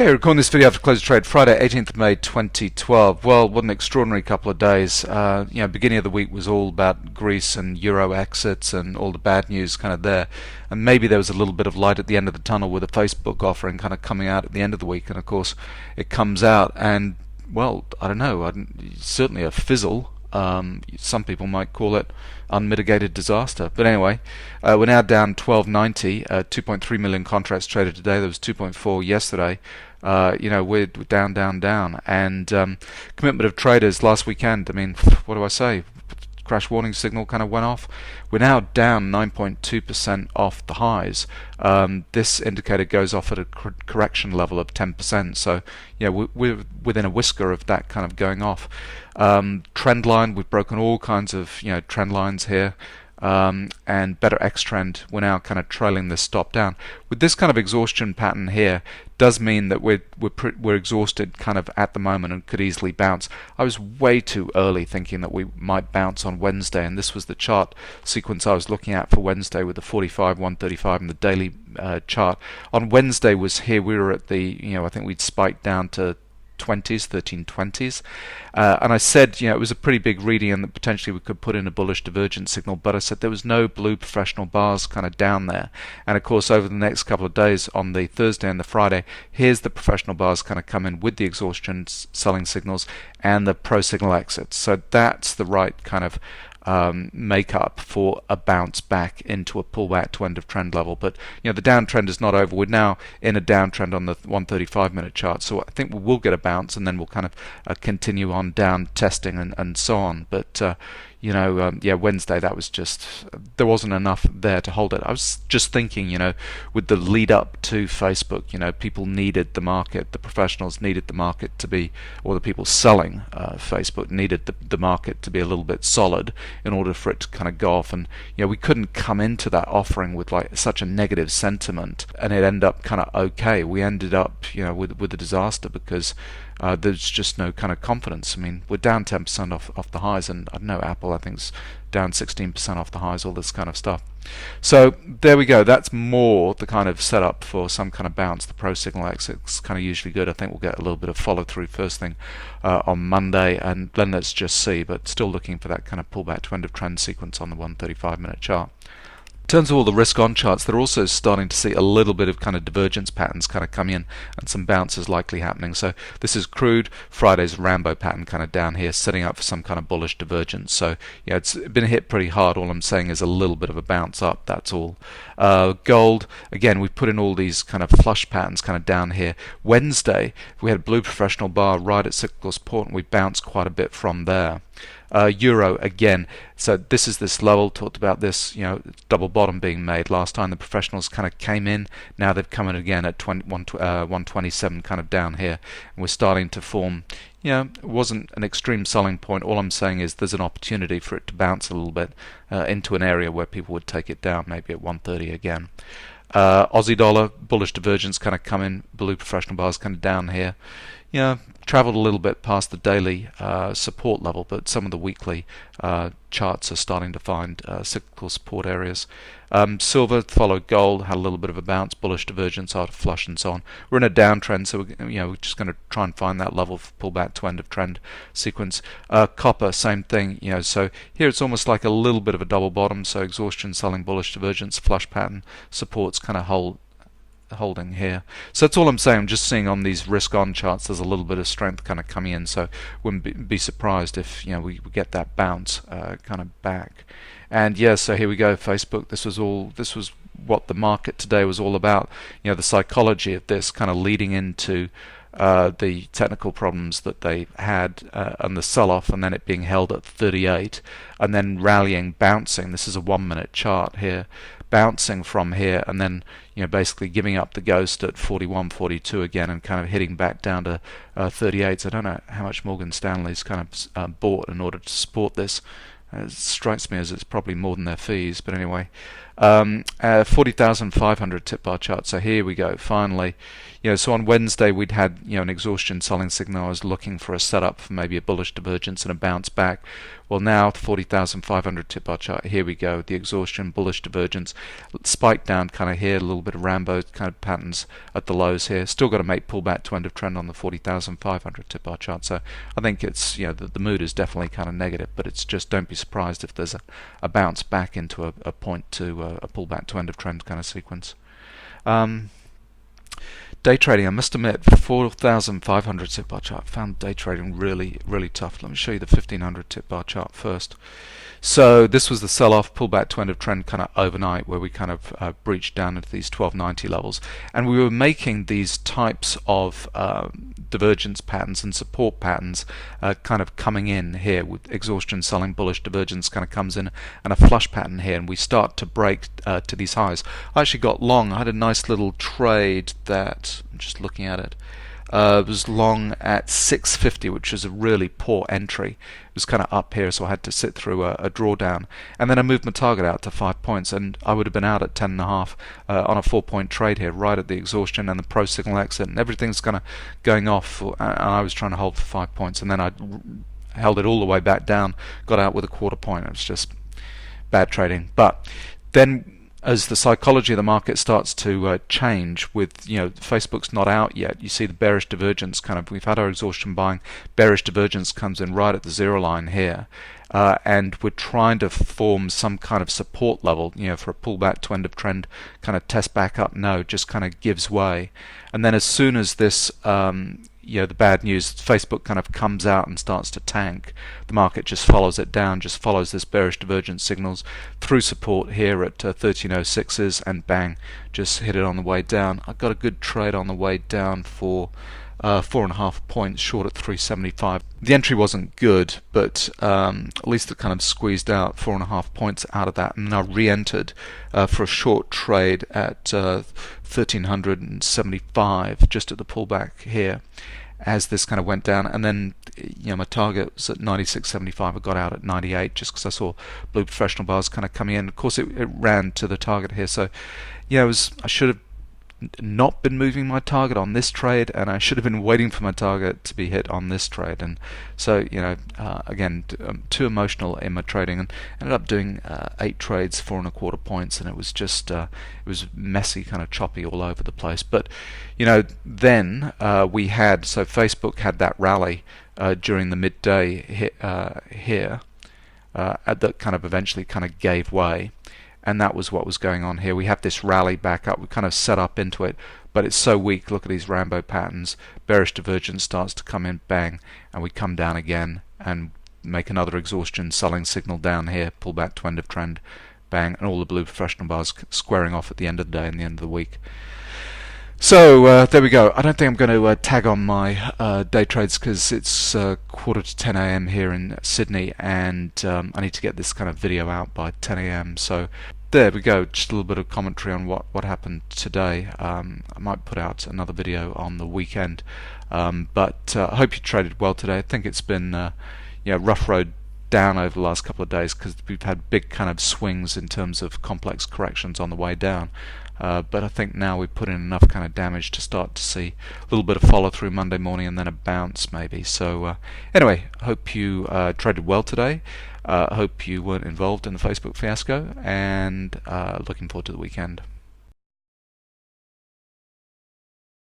Okay, recording this video after close of trade Friday, 18th of May 2012. Well, what an extraordinary couple of days. Beginning of the week was all about Greece and Euro exits and all the bad news kind of there. And maybe there was a little bit of light at the end of the tunnel with a Facebook offering kind of coming out at the end of the week. And of course, it comes out and, well, I don't know, certainly a fizzle. Some people might call it unmitigated disaster. But anyway, we're now down 1290, 2.3 million contracts traded today. There was 2.4 yesterday. We're down. And commitment of traders last weekend, I mean, what do I say? Crash warning signal kind of went off. We're now down 9.2% off the highs. This indicator goes off at a correction level of 10%. So, yeah, we're within a whisker of that kind of going off. Trend line, we've broken all kinds of trend lines here. And better X trend, we're now kind of trailing this stop down. With this kind of exhaustion pattern here, does mean that we're exhausted kind of at the moment and could easily bounce. I was way too early thinking that we might bounce on Wednesday, and this was the chart sequence I was looking at for Wednesday with the 45, 135 and the daily chart. On Wednesday was here, we were at the, I think we'd spiked down to 20s, 1320s, and I said it was a pretty big reading and that potentially we could put in a bullish divergence signal, but I said there was no blue professional bars kind of down there. And of course, over the next couple of days, on the Thursday and the Friday, here's the professional bars kind of come in with the exhaustion selling signals and the pro signal exits. So that's the right kind of makeup for a bounce back into a pullback to end of trend level. But the downtrend is not over. We're now in a downtrend on the 135-minute chart, so I think we will get a bounce and then we'll kind of continue on down testing and so on. But Wednesday, that was just, there wasn't enough there to hold it. I was just thinking, with the lead up to Facebook, people needed the market, the professionals needed the market to be, or the people selling Facebook needed the market to be a little bit solid in order for it to kind of go off. And we couldn't come into that offering with like such a negative sentiment and it ended up kind of okay. We ended up with a disaster because there's just no kind of confidence. I mean, we're down 10% off the highs, and I don't know, Apple I think's down 16% off the highs, all this kind of stuff. So there we go. That's more the kind of setup for some kind of bounce. The pro signal exit's kind of usually good. I think we'll get a little bit of follow through first thing on Monday, and then let's just see. But still looking for that kind of pullback to end of trend sequence on the 135-minute chart. In terms of all the risk on charts, they're also starting to see a little bit of kind of divergence patterns kind of come in and some bounces likely happening. So this is crude, Friday's Rambo pattern kind of down here, setting up for some kind of bullish divergence. So it's been hit pretty hard. All I'm saying is a little bit of a bounce up, that's all. Gold, again, we've put in all these kind of flush patterns kind of down here. Wednesday, we had a blue professional bar right at cyclical support and we bounced quite a bit from there. Euro again, so this is this level, talked about this, double bottom being made. Last time the professionals kind of came in, now they've come in again at 127 kind of down here, and we're starting to form, it wasn't an extreme selling point. All I'm saying is there's an opportunity for it to bounce a little bit into an area where people would take it down, maybe at 130 again. Aussie dollar, bullish divergence kind of come in, blue professional bars kind of down here. Traveled a little bit past the daily support level, but some of the weekly charts are starting to find cyclical support areas. Silver followed gold, had a little bit of a bounce, bullish divergence after flush and so on. We're in a downtrend, so we're just going to try and find that level of pullback to end of trend sequence. Copper, same thing. So here it's almost like a little bit of a double bottom. So exhaustion, selling, bullish divergence, flush pattern, supports kind of holding here. So that's all I'm saying. I'm just seeing on these risk on charts there's a little bit of strength kind of coming in, so wouldn't be surprised if we get that bounce kind of back. And so here we go, Facebook. This was what the market today was all about. The psychology of this kind of leading into the technical problems that they had and the sell-off, and then it being held at 38 and then rallying, bouncing. This is a 1-minute chart here, bouncing from here and then basically giving up the ghost at 41, 42 again and kind of hitting back down to 38. So I don't know how much Morgan Stanley's kind of bought in order to support this. It strikes me as it's probably more than their fees, but anyway. 40,500 tip bar chart. So here we go, finally. So on Wednesday we'd had an exhaustion selling signal. I was looking for a setup for maybe a bullish divergence and a bounce back. Well, now the 40,500 tip bar chart, here we go, the exhaustion, bullish divergence, spike down kind of here, a little bit of Rambo kind of patterns at the lows here. Still got to make pullback to end of trend on the 40,500 tip bar chart. So I think it's the mood is definitely kind of negative, but it's just don't be surprised if there's a bounce back into a point to a pullback to end of trend kind of sequence. Day trading, I must admit, 4,500 tip bar chart, found day trading really, really tough. Let me show you the 1,500 tip bar chart first. So this was the sell-off, pullback to end of trend kind of overnight, where we kind of breached down into these 1290 levels, and we were making these types of divergence patterns and support patterns kind of coming in here with exhaustion selling, bullish divergence kind of comes in, and a flush pattern here, and we start to break to these highs. I actually got long. I had a nice little trade that, I'm just looking at it, was long at 650, which is a really poor entry. It was kind of up here, so I had to sit through a drawdown, and then I moved my target out to 5 points, and I would have been out at 10.5 on a 4-point trade here, right at the exhaustion and the pro signal exit, and everything's kind of going off, and I was trying to hold for 5 points, and then I held it all the way back down, got out with a quarter point. It was just bad trading. But then, as the psychology of the market starts to change, with Facebook's not out yet, you see the bearish divergence kind of, we've had our exhaustion buying, bearish divergence comes in right at the zero line here, and we're trying to form some kind of support level, for a pullback to end of trend kind of test back up. No, just kind of gives way, and then as soon as this the bad news, Facebook kind of comes out and starts to tank, the market just follows it down, just follows this bearish divergence signals through support here at 1306s, and bang, just hit it on the way down. I got a good trade on the way down for 4.5 points short at 375. The entry wasn't good, but at least it kind of squeezed out 4.5 points out of that, and then I re-entered for a short trade at 1375, just at the pullback here, as this kind of went down, and then my target was at 96.75. I got out at 98 just because I saw blue professional bars kind of coming in. Of course, it ran to the target here, so I should have not been moving my target on this trade, and I should have been waiting for my target to be hit on this trade. And so again, too emotional in my trading, and ended up doing 8 trades, 4.25 points, and it was just it was messy, kind of choppy all over the place. But then we had, so Facebook had that rally during the midday here that kind of eventually kind of gave way. And that was what was going on here. We have this rally back up. We kind of set up into it, but it's so weak. Look at these Rambo patterns. Bearish divergence starts to come in, bang, and we come down again and make another exhaustion selling signal down here, pull back to end of trend, bang, and all the blue professional bars squaring off at the end of the day and the end of the week. So there we go. I don't think I'm going to tag on my day trades because it's quarter to 10 a.m. here in Sydney, and I need to get this kind of video out by 10 a.m. So there we go. Just a little bit of commentary on what happened today. I might put out another video on the weekend, but I hope you traded well today. I think it's been rough road down over the last couple of days because we've had big kind of swings in terms of complex corrections on the way down. But I think now we've put in enough kind of damage to start to see a little bit of follow through Monday morning and then a bounce maybe. So anyway, hope you traded well today. Hope you weren't involved in the Facebook fiasco, and looking forward to the weekend.